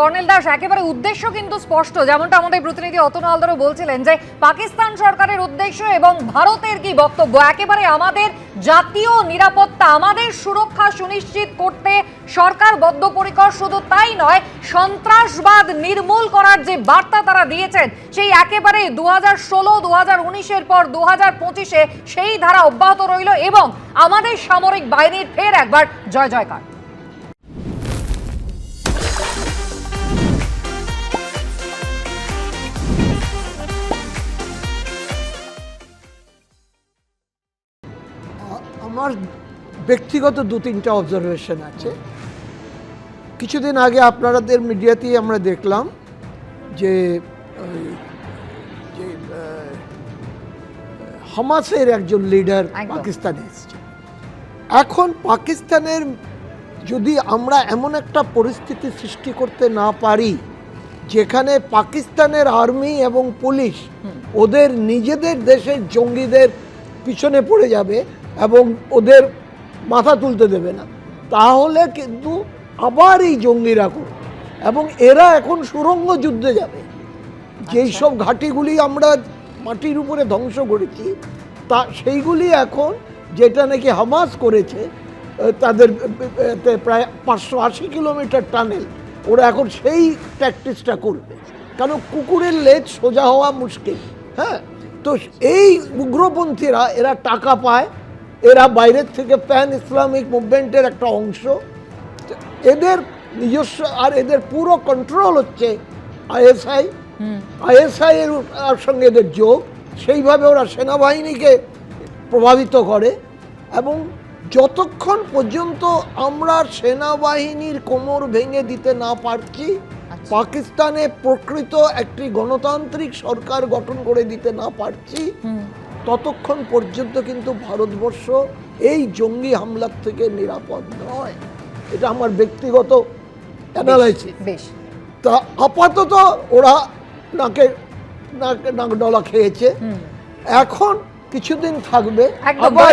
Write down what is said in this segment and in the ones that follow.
Colonel Das, একেবারে উদ্দেশ্য কিন্তু স্পষ্ট, যেমনটা আমাদের প্রতিনিধি অতনু হালদারও বলছিলেন যে পাকিস্তান সরকারের উদ্দেশ্য এবং ভারতের কি বক্তব্য, একেবারে আমাদের জাতীয় নিরাপত্তা, আমাদের সুরক্ষা সুনিশ্চিত করতে সরকার বদ্ধপরিকর। শুধু তাই নয়, সন্ত্রাসবাদ নির্মূল করার যে বার্তা তারা দিয়েছেন, সেই একেবারে 2016, 2019-এর পর 2025-এ সেই ধারা অব্যাহত রইল এবং আমাদের সামরিক বাহিনীর ফের একবার জয় জয়কার। আমার ব্যক্তিগত দু তিনটা অবজারভেশন আছে। কিছুদিন আগে আপনাদের মিডিয়াতেই আমরা দেখলাম যে হামাসের একজন লিডার পাকিস্তানে এসেছে। এখন পাকিস্তানের যদি আমরা এমন একটা পরিস্থিতি সৃষ্টি করতে না পারি যেখানে পাকিস্তানের আর্মি এবং পুলিশ ওদের নিজেদের দেশের জঙ্গিদের পিছনে পড়ে যাবে এবং ওদের মাথা তুলতে দেবে না, তাহলে কিন্তু আবার এই জঙ্গিরা করবে এবং এরা এখন সুরঙ্গ যুদ্ধে যাবে। যেই সব ঘাঁটিগুলি আমরা মাটির উপরে ধ্বংস করেছি তা সেইগুলি এখন, যেটা নাকি হামাস করেছে তাদের প্রায় 580 কিলোমিটার টানেল, ওরা এখন সেই প্র্যাকটিসটা করবে, কারণ কুকুরের লেজ সোজা হওয়া মুশকিল। হ্যাঁ, তো এই উগ্রপন্থীরা এরা টাকা পায়, এরা বাইরের থেকে প্যান ইসলামিক মুভমেন্টের একটা অংশ, এদের নিজস্ব, আর এদের পুরো কন্ট্রোল হচ্ছে আইএসআই এর সঙ্গে এদের যোগ, সেইভাবে ওরা সেনাবাহিনীকে প্রভাবিত করে। এবং যতক্ষণ পর্যন্ত আমরা সেনাবাহিনীর কোমর ভেঙে দিতে না পারছি, পাকিস্তানে প্রকৃত একটি গণতান্ত্রিক সরকার গঠন করে দিতে না পারছি, ততক্ষণ পর্যন্ত কিন্তু ভারতবর্ষ এই জঙ্গি হামলার থেকে নিরাপদ নয়। এটা আমার ব্যক্তিগত অ্যানালাইসিস। তা আপাতত ওরা নাক ডলা খেয়েছে, এখন কিছুদিন থাকবে,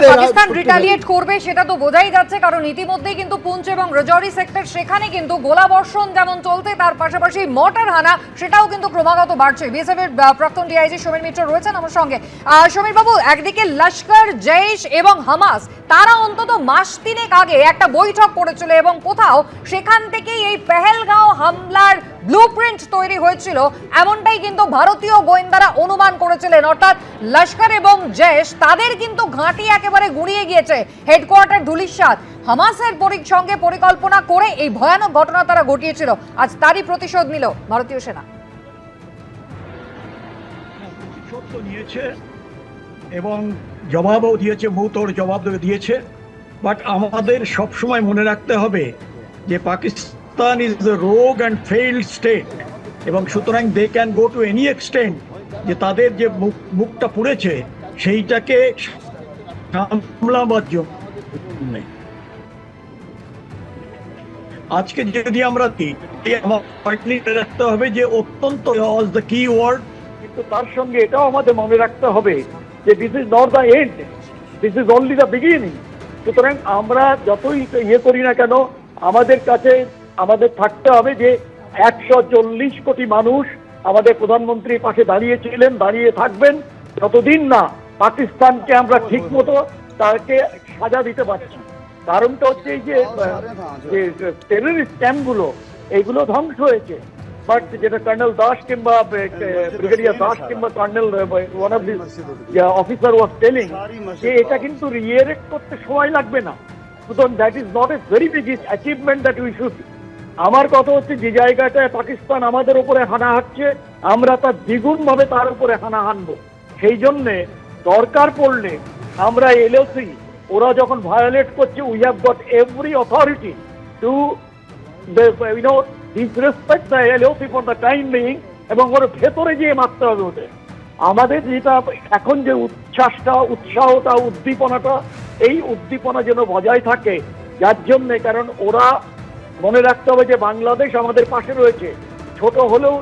পাকিস্তান রিটালিয়েট করবে সেটা তো বোঝাই যাচ্ছে, কারণ ইতিমধ্যেই কিন্তু পুঞ্চ এবং রাজৌরি সেক্টর, সেখানে কিন্তু গোলাবর্ষণ যেমন চলছে, তার পাশাপাশি মর্টার হানা সেটাও কিন্তু ক্রমাগত বাড়ছে। বিএসএফ এর প্রাক্তন ডিআইজি সমীর মিত্র রয়েছেন আমার সঙ্গে। সমীর বাবু, একদিকে লস্কর, জৈশ এবং হামাস তারা অন্তত মাস তিনেক আগে একটা বৈঠক করেছিল এবং কোথাও সেখান থেকেই এই পেহেলগাঁও হামলার ব্লুপ্রিন্ট তৈরি হয়েছিল, এমনটাই কিন্তু ভারতীয় গোয়েন্দারা অনুমান করেছিলেন। অর্থাৎ লস্কর এবং জৈশ তাদের কিন্তু ঘাঁটি একেবারে গুঁড়িয়ে গিয়েছে, হেডকোয়ার্টার ধুলিস্বাদ। হামাসের সঙ্গে পরিকল্পনা করে এই ভয়ানক ঘটনা তারা ঘটিয়েছিল, আজ তারই প্রতিশোধ নিল ভারতীয় সেনা। নিয়েছে এবং জবাবও দিয়েছে, মুহূর্তের জবাব দিয়েছে। বাট আমাদের সবসময় মনে রাখতে হবে যে Pakistan is the rogue and failed state, এবং সুতরাং they can go to any extent যে তাদের যে মুখটা পুড়েছে সেইটাকে সামলাবার জন্য। আজকে যদি আমরা রাখতে হবে যে অত্যন্ত দ্য কি ওয়ার্ড, কিন্তু তার সঙ্গে এটাও আমাদের মনে রাখতে হবে যে this is not the end, this is only the beginning. সুতরাং আমরা যতই করি না কেন, আমাদের কাছে আমাদের থাকতে হবে যে 140 কোটি মানুষ আমাদের প্রধানমন্ত্রীর পাশে দাঁড়িয়েছিলেন, দাঁড়িয়ে থাকবেন যতদিন না পাকিস্তানকে আমরা ঠিক মতো তাকে সাজা দিতে পারছি। কারণটা হচ্ছে এই যে টেররিস্ট ক্যাম্পগুলো, এইগুলো ধ্বংস হয়েছে, বাট যেটা কর্নেল দাস কিংবা ব্রিগেডিয়ার দাস কিংবা colonel one of this officer was telling যে এটা কিন্তু রিয়েক্ট করতে সময় লাগবে না। সুতরাং that is not a very big achievement that we should. আমার কথা হচ্ছে যে জায়গাটায় পাকিস্তান আমাদের উপরে হানা হাঁটছে, আমরা তার দ্বিগুণ ভাবে তার উপরে হানা হানবো। সেই জন্যে দরকার পড়লে আমরা এলওসি ওরা যখন ভায়োলেট করছে, we have got every authority two disrespect the LOC for the time being, এবং ওর ভেতরে গিয়ে মারতে হবে ওদের। আমাদের যেটা এখন যে উৎসাহটা, উদ্দীপনাটা, এই উদ্দীপনা যেন বজায় থাকে, যার জন্যে, কারণ ওরা মনে রাখতে হবে যে বাংলাদেশ আমাদের পাশে রয়েছে, ছোট হলেও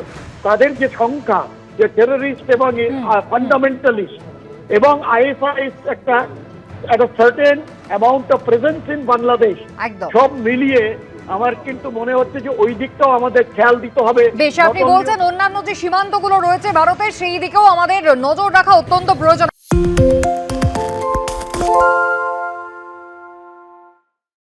তাদের যে সংখ্যা, যে টেররিস্ট এবং ফান্ডামেন্টালিস্ট এবং আইএসআই একটা certain amount of presence in Bangladesh, সব মিলিয়ে আমার কিন্তু মনে হচ্ছে যে ওই দিকটাও আমাদের খেয়াল দিতে হবে। বেশ, আপনি বলছেন অন্যান্য যে সীমান্তগুলো রয়েছে ভারতের সেই দিকেও আমাদের নজর রাখা অত্যন্ত প্রয়োজন।